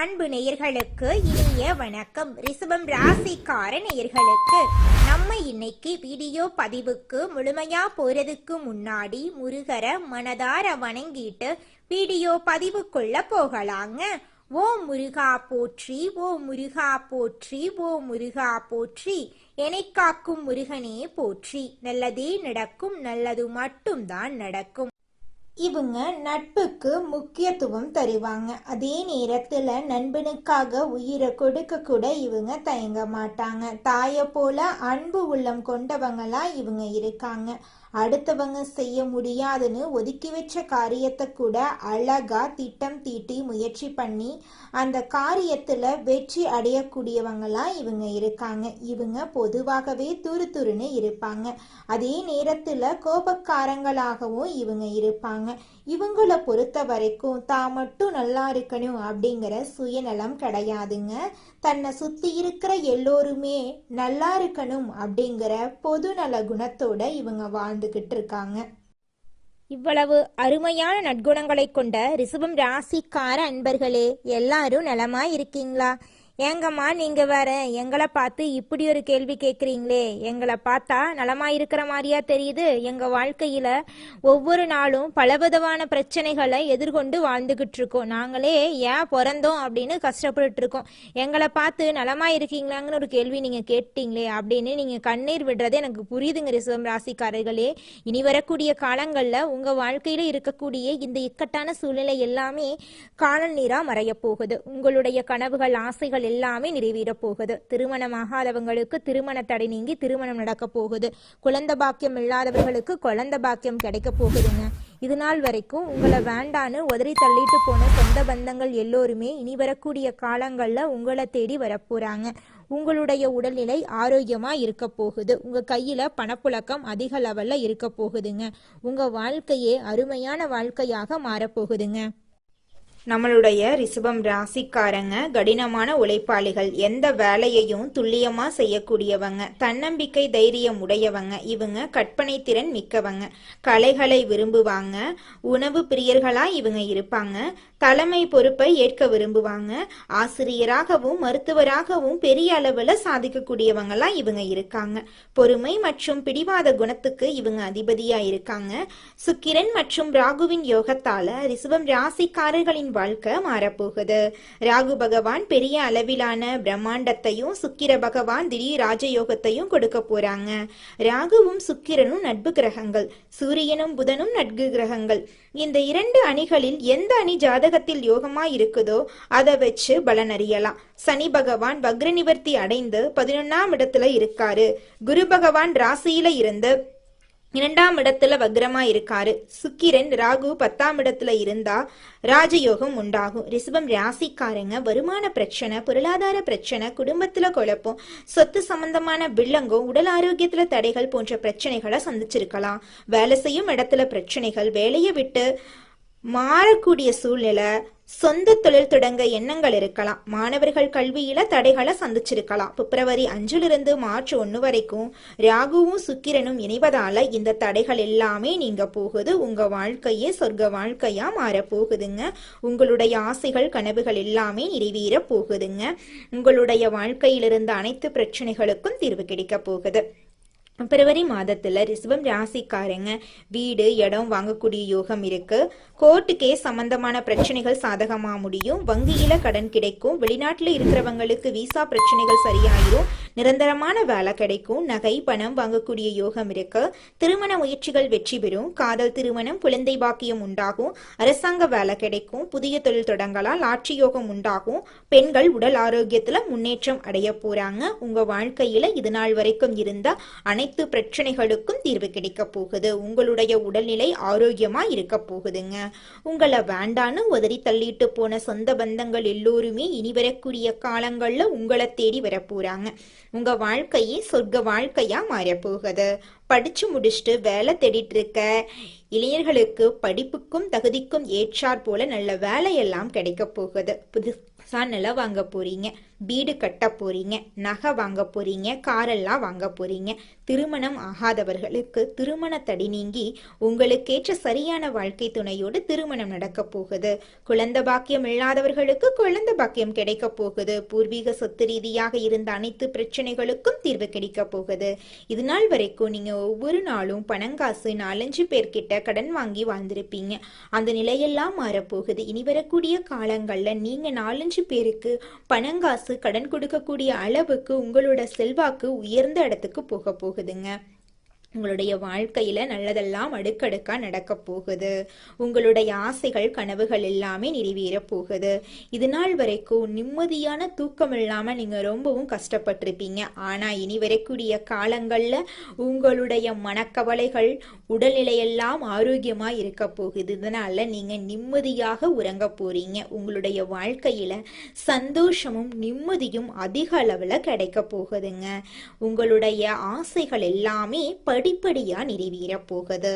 அன்பு நேயர்களுக்கு இனிய வணக்கம். ரிஷபம் ராசிக்கார நேயர்களுக்கு நம்ம இன்னைக்கு வீடியோ பதிவுக்கு முழுமையா போறதுக்கு முன்னாடி முருகரை மனதார வணங்கிட்டு வீடியோ பதிவுக்குள்ள போகலாங்க. ஓ முருகா போற்றி, ஓ முருகா போற்றி, ஓ முருகா போற்றி, என்னை காக்கும் முருகனே போற்றி. நல்லதே நடக்கும், நல்லது மட்டும்தான் நடக்கும். இவங்க நட்புக்கு முக்கியத்துவம் தருவாங்க. அதே நேரத்துல நண்பனுக்காக உயிரை கொடுக்க கூட இவங்க தயங்க மாட்டாங்க. தாயை போல அன்பு உள்ளம் கொண்டவங்களா இவங்க இருக்காங்க. அடுத்தவங்க செய்ய முடியாதுன்னு ஒதுக்கி வச்ச காரியத்தை கூட அழகா திட்டம் தீட்டி முயற்சி பண்ணி அந்த காரியத்துல வெற்றி அடையக்கூடியவங்களா இவங்க இருக்காங்க. இவங்க பொதுவாகவே துருதுருன்னு இருப்பாங்க. அதே நேரத்துல கோபக்காரங்களாகவும் இவங்க இருப்பாங்க. இவங்களை பொறுத்த வரைக்கும் தான் மட்டும் நல்லா இருக்கணும் அப்படிங்கிற சுயநலம் கிடையாதுங்க. தன்னை சுத்தி இருக்கிற எல்லோருமே நல்லா இருக்கணும் அப்படிங்கிற பொதுநல குணத்தோட இவங்க வாழ்ந்துகிட்டு இருக்காங்க. இவ்வளவு அருமையான நற்குணங்களை கொண்ட ரிஷபம் ராசிக்கார அன்பர்களே, எல்லாரும் நலமா இருக்கீங்களா? ஏங்கம்மா நீங்க வேற எங்களை பார்த்து இப்படி ஒரு கேள்வி கேட்குறீங்களே? எங்களை பார்த்தா நலமா இருக்கிற மாதிரியா தெரியுது? எங்க வாழ்க்கையில ஒவ்வொரு நாளும் பலவிதமான பிரச்சனைகளை எதிர்கொண்டு வாழ்ந்துகிட்டு இருக்கோம். நாங்களே ஏன் பிறந்தோம் அப்படின்னு கஷ்டப்பட்டு இருக்கோம். எங்களை பார்த்து நலமா இருக்கீங்களாங்கன்னு ஒரு கேள்வி நீங்க கேட்டீங்களே அப்படின்னு நீங்க கண்ணீர் விடுறது எனக்கு புரியுதுங்க. ரிஷபம் ராசிக்காரர்களே, இனி வரக்கூடிய காலங்கள்ல உங்க வாழ்க்கையில இருக்கக்கூடிய இந்த இக்கட்டான சூழ்நிலை எல்லாமே காணல் நீரா மறைய போகுது. உங்களுடைய கனவுகள், ஆசைகள் எல்லாமே நிறைவேற போகுது. திருமணமாகாதவங்களுக்கு திருமண தடை நீங்கி திருமணம் நடக்க போகுது. குழந்தை பாக்கியம் இல்லாதவர்களுக்கு குழந்தை பாக்கியம் கிடைக்க போகுதுங்க. இது நாள் வரைக்கும் உங்களை வேண்டான்னு உதறி தள்ளிட்டு போன சொந்த பந்தங்கள் எல்லோருமே இனி வரக்கூடிய காலங்கள்ல உங்களை தேடி வரப்போறாங்க. உங்களுடைய உடல்நிலை ஆரோக்கியமா இருக்க போகுது. உங்க கையில பணப்புழக்கம் அதிக லெவல்ல இருக்க போகுதுங்க. உங்க வாழ்க்கையே அருமையான வாழ்க்கையாக மாறப்போகுதுங்க. நம்மளுடைய ரிஷபம் ராசிக்காரங்க கடினமான உழைப்பாளிகள். எந்த வேலையையும் துல்லியமா செய்யக்கூடியவங்க, தன்னம்பிக்கை தைரியம் உடையவங்க. இவங்க கற்பனை திறன் மிக்கவங்க, கலைகளை விரும்புவாங்க, உணவு பிரியர்களா இவங்க இருப்பாங்க, தலைமை பொறுப்பை ஏற்க விரும்புவாங்க, ஆசிரியராகவும் மருத்துவராகவும் பெரிய அளவுல சாதிக்கக்கூடியவங்களா இவங்க இருக்காங்க. பொறுமை மற்றும் பிடிவாத குணத்துக்கு இவங்க அதிபதியா இருக்காங்க. சுக்கிரன் மற்றும் ராகுவின் யோகத்தால ரிஷபம் ராசிக்காரர்களின் வாழ்க்கை மாறப்போகுது. ராகு பகவான் பெரிய அளவிலான பிரம்மாண்டத்தையும் சுக்கிர பகவான் திடீர் ராஜயோகத்தையும் கொடுக்க போறாங்க. ராகுவும் சுக்கிரனும் நட்பு கிரகங்கள், சூரியனும் புதனும் நட்பு கிரகங்கள். இந்த இரண்டு அணிகளில் எந்த அணி ஜாதகத்தில் யோகமா இருக்குதோ அதை வச்சு பலன் அறியலாம். சனி பகவான் வக்ர நிவர்த்தி அடைந்து 11ஆம் இடத்துல இருக்காரு. குரு பகவான் ராசியில இருந்து 2ஆம் இடத்துல வக்ரமா இருக்காரு. சுக்கிரன் ராகு 10ஆம் இடத்துல இருந்தா ராஜயோகம் உண்டாகும். ரிஷபம் ராசிக்காரங்க வருமான பிரச்சனை, பொருளாதார பிரச்சனை, குடும்பத்துல குழப்பம், சொத்து சம்பந்தமான வில்லங்கம், உடல் ஆரோக்கியத்துல தடைகள் போன்ற பிரச்சனைகளை சந்திச்சிருக்கலாம். வேலை செய்யும் இடத்துல பிரச்சனைகள், வேலையை விட்டு மாறக்கூடிய சூழ்நிலை, சொந்த தொழில் தொடங்க எண்ணங்கள் இருக்கலாம். மாணவர்கள் கல்வியில தடைகளை சந்திச்சிருக்கலாம். பிப்ரவரி 5 மார்ச் 1 வரைக்கும் ராகுவும் சுக்கிரனும் இணைவதால இந்த தடைகள் எல்லாமே நீங்க போகுது. உங்க வாழ்க்கையே சொர்க்க வாழ்க்கையா மாற போகுதுங்க. உங்களுடைய ஆசைகள், கனவுகள் எல்லாமே நிறைவேற போகுதுங்க. உங்களுடைய வாழ்க்கையில் இருந்த அனைத்து பிரச்சனைகளுக்கும் தீர்வு கிடைக்க போகுது. பிப்ரவரி மாதத்துல ரிஷபம் ராசிக்காரங்க வீடு, இடம் வாங்கக்கூடிய யோகம் இருக்கு. கோர்ட்டு கேஸ் சம்பந்தமான பிரச்சனைகள் சாதகமா முடியும். வங்கியில கடன் கிடைக்கும். வெளிநாட்டுல இருக்கிறவங்களுக்கு விசா பிரச்சனைகள் சரியாயிரும். நிரந்தரமான வேலை கிடைக்கும். நகை, பணம் வாங்கக்கூடிய யோகம் இருக்கு. திருமண முயற்சிகள் வெற்றி பெறும். காதல் திருமணம், குழந்தை பாக்கியம் உண்டாகும். அரசாங்க வேலை கிடைக்கும். புதிய தொழில் தொடங்கலாம். லாட்சி யோகம் உண்டாகும். பெண்கள் உடல் ஆரோக்கியத்துல முன்னேற்றம் அடைய போறாங்க. உங்க வாழ்க்கையில இது நாள் வரைக்கும் இருந்த அனைத்து பிரச்சனைகளுக்கும் தீர்வு கிடைக்க போகுது. உங்களுடைய உடல்நிலை ஆரோக்கியமா இருக்க போகுதுங்க. உங்களை வேண்டான்னு உதறி தள்ளிட்டு போன சொந்த பந்தங்கள் எல்லோருமே இனி வரக்கூடிய காலங்கள்ல உங்களை தேடி வர போறாங்க. உங்க வாழ்க்கையே சொர்க்க வாழ்க்கையா மாறப்போகுது. படிச்சு முடிச்சுட்டு வேலை தேடிட்டு இருக்க இளைஞர்களுக்கு படிப்புக்கும் தகுதிக்கும் ஏற்றாற் போல நல்ல வேலையெல்லாம் கிடைக்க போகுது. புதுசா நிலம் வாங்க போறீங்க, வீடு கட்ட போறீங்க, நகை வாங்க போறீங்க, காரெல்லாம் வாங்க போறீங்க. திருமணம் ஆகாதவர்களுக்கு திருமண தடை நீங்கி உங்களுக்கேற்ற சரியான வாழ்க்கை துணையோடு திருமணம் நடக்க போகுது. குழந்தை பாக்கியம் இல்லாதவர்களுக்கு குழந்தை பாக்கியம் கிடைக்க போகுது. பூர்வீக சொத்து ரீதியாக இருந்த அனைத்து பிரச்சனைகளுக்கும் தீர்வு கிடைக்க போகுது. இது நாள் வரைக்கும் நீங்க ஒவ்வொரு நாளும் பணங்காசு 4-5 பேர்கிட்ட கடன் வாங்கி வாழ்ந்திருப்பீங்க. அந்த நிலையெல்லாம் மாறப்போகுது. இனி வரக்கூடிய காலங்கள்ல நீங்க 4-5 பேருக்கு பணங்காசு கடன் கொடுக்கக்கூடிய அளவுக்கு உங்களோட செல்வாக்கு உயர்ந்த இடத்துக்கு போக போகுதுங்க. உங்களுடைய வாழ்க்கையில நல்லதெல்லாம் அடுக்கடுக்கா நடக்க போகுது. உங்களுடைய ஆசைகள் கனவுகள் எல்லாமே நிறைவேற போகுது. இது நாள் வரைக்கும் நிம்மதியான தூக்கம் இல்லாம நீங்க ரொம்பவும் கஷ்டப்பட்டிருப்பீங்க. ஆனா இனி வரக்கூடிய காலங்கள்ல உங்களுடைய மனக்கவலைகள் உடல்நிலையெல்லாம் ஆரோக்கியமா இருக்க போகுது. இதனால நீங்க நிம்மதியாக உறங்க போறீங்க. உங்களுடைய வாழ்க்கையில சந்தோஷமும் நிம்மதியும் அதிக அளவுல கிடைக்க போகுதுங்க. உங்களுடைய ஆசைகள் எல்லாமே படிப்படியா நிறைவேற போகுது.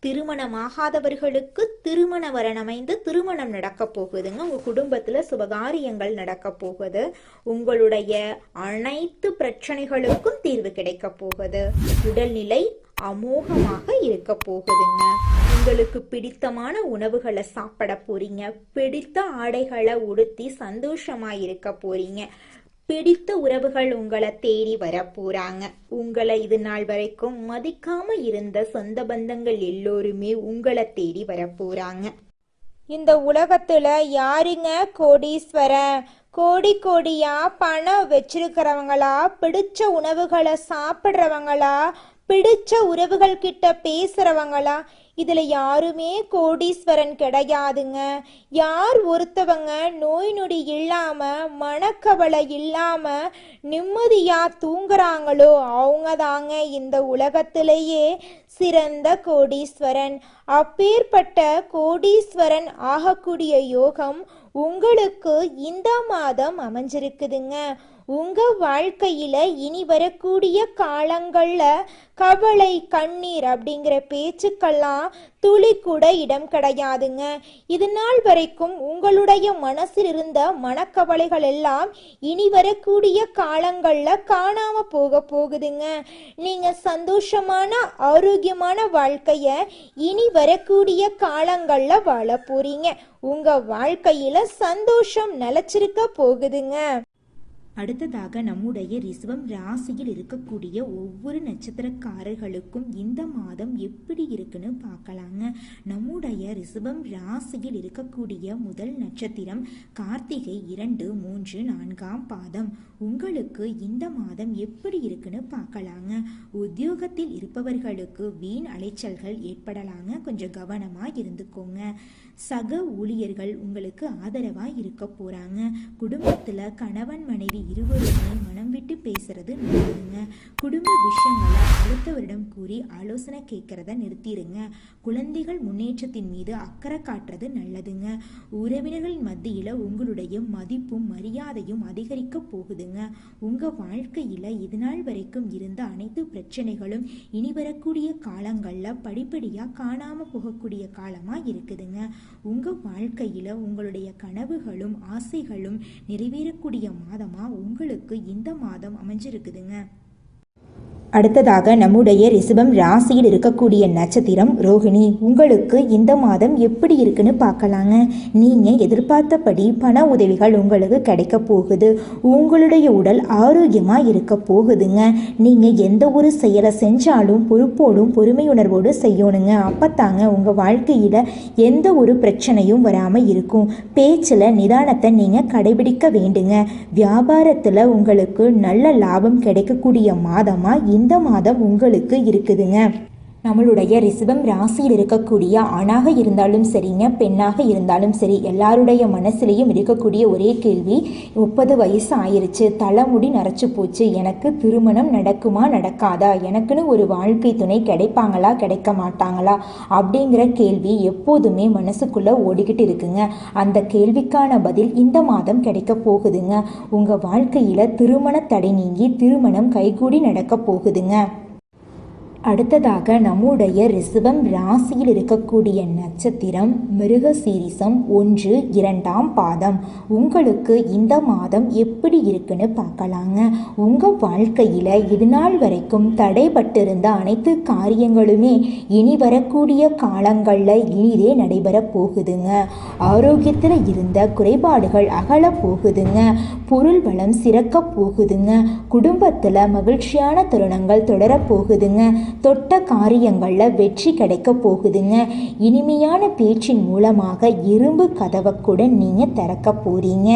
திருமணமாகாதவர்களுக்கு திருமண வரன் அமைந்து திருமணம் நடக்க போகுதுங்க. உங்க குடும்பத்துல சுபகாரியங்கள் நடக்க போகுது. உங்களுடைய அனைத்து பிரச்சனைகளுக்கும் தீர்வு கிடைக்க போகுது. உடல்நிலை அமோகமாக இருக்க போகுதுங்க. உங்களுக்கு பிடித்தமான உணவுகளை சாப்பிட போறீங்க. பிடித்த ஆடைகளை உடுத்தி சந்தோஷமா இருக்க போறீங்க. பிடித்த உறவுகள் உங்களை தேடி வர போறாங்க. உங்களை இது நாள் வரைக்கும் மதிக்காம இருந்த சொந்த பந்தங்கள் எல்லோருமே உங்களை தேடி வர போறாங்க. இந்த உலகத்துல யாருங்க கோடீஸ்வரன்? கோடி கோடியா பணம் வச்சிருக்கிறவங்களா, பிடிச்ச உணவுகளை சாப்பிட்றவங்களா, பிடிச்ச உறவுகள் கிட்ட பேசுறவங்களா? இதுல யாருமே கோடீஸ்வரன் கிடையாதுங்க. யார் ஒருத்தவங்க நோய் நொடி இல்லாம மனக்கவலை இல்லாம நிம்மதியா தூங்குறாங்களோ அவங்க தாங்க இந்த உலகத்திலேயே சிறந்த கோடீஸ்வரன். அப்பேற்பட்ட கோடீஸ்வரன் ஆகக்கூடிய யோகம் உங்களுக்கு இந்த மாதம் அமைஞ்சிருக்குதுங்க. உங்க வாழ்க்கையில இனி வரக்கூடிய காலங்கள்ல கவலை கண்ணீர் அப்படிங்கிற பேச்சுக்கெல்லாம் துளி கூட இடம் கிடையாதுங்க. இது நாள் வரைக்கும் உங்களுடைய மனசில் இருந்த மனக்கவலைகள் எல்லாம் இனி வரக்கூடிய காலங்கள்ல காணாம போக போகுதுங்க. நீங்க சந்தோஷமான ஆரோக்கியமான வாழ்க்கைய இனி வரக்கூடிய காலங்கள்ல வாழ போறீங்க. உங்க வாழ்க்கையில சந்தோஷம் நிலைச்சிருக்க போகுதுங்க. அடுத்ததாக நம்முடைய ரிஷபம் ராசியில் இருக்கக்கூடிய ஒவ்வொரு நட்சத்திரக்காரர்களுக்கும் இந்த மாதம் எப்படி இருக்குன்னு பார்க்கலாங்க. நம்முடைய ரிஷபம் ராசியில் இருக்கக்கூடிய முதல் நட்சத்திரம் கார்த்திகை 2, 3, 4ஆம் பாதம். உங்களுக்கு இந்த மாதம் எப்படி இருக்குன்னு பார்க்கலாங்க. உத்தியோகத்தில் இருப்பவர்களுக்கு வீண் அலைச்சல்கள் ஏற்படலாங்க. கொஞ்சம் கவனமா இருந்துக்கோங்க. சக ஊழியர்கள் உங்களுக்கு ஆதரவா இருக்க போறாங்க. குடும்பத்துல கணவன் மனைவி இருவருமே மனம் விட்டு பேசுறது நல்லதுங்க. குடும்ப விஷயங்களை அடுத்தவரிடம் கூறி ஆலோசனை கேட்கறத நிறுத்திடுங்க. குழந்தைகள் முன்னேற்றத்தின் மீது அக்கறை காட்டுறது நல்லதுங்க. உறவினர்களின் மத்தியில உங்களுடைய மதிப்பும் மரியாதையும் அதிகரிக்க போகுதுங்க. உங்க வாழ்க்கையில இதுநாள் வரைக்கும் இருந்த அனைத்து பிரச்சனைகளும் இனி வரக்கூடிய காலங்கள்ல படிப்படியா காணாம போகக்கூடிய காலமா இருக்குதுங்க. உங்க வாழ்க்கையில உங்களுடைய கனவுகளும் ஆசைகளும் நிறைவேறக்கூடிய மாதமா உங்களுக்கு இந்த மாதம் அமைஞ்சிருக்குதுங்க. அடுத்ததாக நம்முடைய ரிஷபம் ராசியில் இருக்கக்கூடிய நட்சத்திரம் ரோகிணி. உங்களுக்கு இந்த மாதம் எப்படி இருக்குன்னு பார்க்கலாங்க. நீங்கள் எதிர்பார்த்தபடி பண உதவிகள் உங்களுக்கு கிடைக்க போகுது. உங்களுடைய உடல் ஆரோக்கியமாக இருக்க போகுதுங்க. நீங்கள் எந்த ஒரு செயலை செஞ்சாலும் பொறுப்போடும் பொறுமையுணர்வோடு செய்யணுங்க. அப்போத்தாங்க உங்கள் வாழ்க்கையில் எந்த ஒரு பிரச்சனையும் வராமல் இருக்கும். பேச்சில் நிதானத்தை நீங்கள் கடைபிடிக்க வேண்டுங்க. வியாபாரத்தில் உங்களுக்கு நல்ல லாபம் கிடைக்கக்கூடிய மாதமாக இந்த மாதம் உங்களுக்கு இருக்குதுங்க. நம்மளுடைய ரிஷபம் ராசியில் இருக்கக்கூடிய ஆணாக இருந்தாலும் சரிங்க, பெண்ணாக இருந்தாலும் சரி, எல்லாருடைய மனசுலையும் இருக்கக்கூடிய ஒரே கேள்வி, 30 வயசு ஆயிருச்சு, தலைமுடி நரைச்சு போச்சு, எனக்கு திருமணம் நடக்குமா நடக்காதா, எனக்குன்னு ஒரு வாழ்க்கை துணை கிடைப்பாங்களா கிடைக்க மாட்டாங்களா அப்படிங்கிற கேள்வி எப்போதுமே மனசுக்குள்ள ஓடிக்கிட்டு இருக்குங்க. அந்த கேள்விக்கான பதில் இந்த மாதம் கிடைக்க போகுதுங்க. உங்க வாழ்க்கையில திருமண தடை நீங்கி திருமணம் கைகூடி நடக்க போகுதுங்க. அடுத்ததாக நம்முடைய ரிஷபம் ராசியில் இருக்கக்கூடிய நட்சத்திரம் மிருகசீரிசம் 1, 2ஆம் பாதம். உங்களுக்கு இந்த மாதம் எப்படி இருக்குன்னு பார்க்கலாங்க. உங்கள் வாழ்க்கையில் இதுநாள் வரைக்கும் தடைபட்டிருந்த அனைத்து காரியங்களுமே இனி வரக்கூடிய காலங்களில் இனிதே நடைபெற போகுதுங்க. ஆரோக்கியத்தில் இருந்த குறைபாடுகள் அகல போகுதுங்க. பொருள் வளம் சிறக்க போகுதுங்க. குடும்பத்தில் மகிழ்ச்சியான தருணங்கள் தொடரப் போகுதுங்க. தொட்ட காரியங்களில் வெற்றி கிடைக்க போகுதுங்க. இனிமையான பேச்சின் மூலமாக இரும்பு கதவை கூட நீங்கள் திறக்க போறீங்க.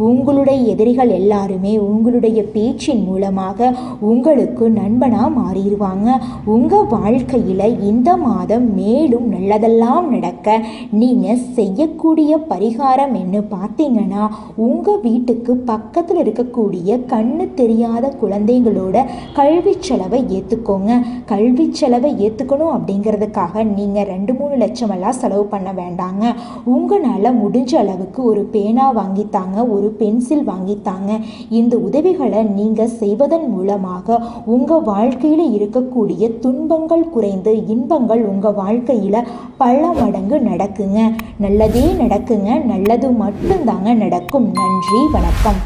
உங்களுடைய எதிரிகள் எல்லாருமே உங்களுடைய பேச்சின் மூலமாக உங்களுக்கு நண்பனாக மாறிடுவாங்க. உங்கள் வாழ்க்கையில் இந்த மாதம் மேலும் நல்லதெல்லாம் நடக்க நீங்கள் செய்யக்கூடிய பரிகாரம் என்ன பார்த்தீங்கன்னா, உங்கள் வீட்டுக்கு பக்கத்தில் இருக்கக்கூடிய கண்ணு தெரியாத குழந்தைங்களோட கல்வி செலவை ஏற்றுக்கோங்க. கல்வி செலவை ஏற்றுக்கணும் அப்படிங்கிறதுக்காக நீங்கள் 2-3 லட்சம் எல்லாம் செலவு பண்ண வேண்டாங்க. உங்களால் முடிஞ்ச அளவுக்கு ஒரு பேனா வாங்கித்தாங்க, ஒரு பென்சில் வாங்கித்தாங்க. இந்த உதவிகளை நீங்கள் செய்வதன் மூலமாக உங்கள் வாழ்க்கையில் இருக்கக்கூடிய துன்பங்கள் குறைந்து இன்பங்கள் உங்கள் வாழ்க்கையில் பல மடங்கு நடக்குங்க. நல்லதே நடக்குங்க. நல்லது மட்டும்தாங்க நடக்கும். நன்றி, வணக்கம்.